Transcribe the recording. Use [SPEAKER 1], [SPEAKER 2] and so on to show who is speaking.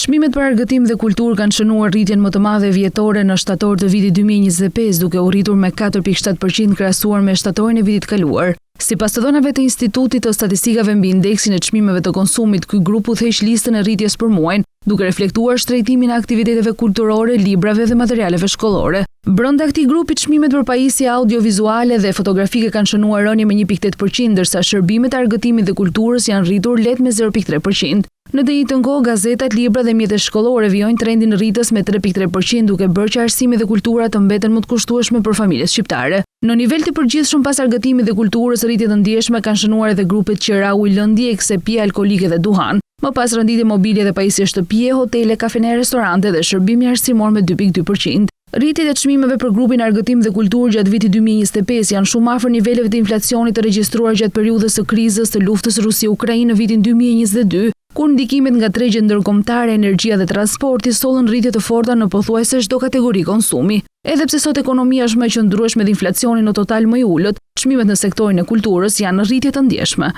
[SPEAKER 1] Çmimet për argëtim dhe kulturë kanë shënuar rritjen më të madhe vjetore në shtator të vitit 2025, duke u rritur me 4.7% krahasuar me shtatorin e vitit kaluar. Sipas të dhënave të Institutit të Statistikave mbi indeksin e çmimeve të konsumit, ky grup udhëheq listën e rritjes për muajin, duke reflektuar shtrejtimin e aktiviteteve kulturore, librave dhe materialeve shkollore. Brenda këtij grupi çmimet për pajisje audiovizuale dhe fotografike kanë shënuar rënje me 1.8%, ndërsa shërbimet e argëtimit dhe kulturës janë rritur lehtë me 0.3%. Në të njëjtën kohë, gazetat, libra dhe mjetet shkollore vijojnë trendin rritës me 3.3%, duke bërë që arsimi dhe kultura të mbeten më të kushtueshme për familjet shqiptare. Në nivel të përgjithshëm pas argëtimit dhe kulturës, rritje të ndjeshme kanë shënuar edhe grupet qerau, lëndje, eksepje, alkolike dhe duhan. Më pas renditje mobilje dhe pajisje shtëpie, hotele, kafene, restorante dhe shërbimi arsimor me 2.2%. Rritjet e çmimeve për grupin argëtim dhe kulturë gjatë vitit 2025 janë shumë afër niveleve të inflacionit të regjistruar gjatë periudhës së krizës të luftës Rusi-Ukrainë në vitin 2022, kur ndikimet nga tregjet ndërkombëtare, energjia dhe transporti sollën rritje të forta në pothuajse çdo kategori konsumi. Edhe pse sot ekonomia është më e qëndrueshme dhe inflacioni në total më i ulët, çmimet në sektorin e kulturës janë në rritje të ndjeshme.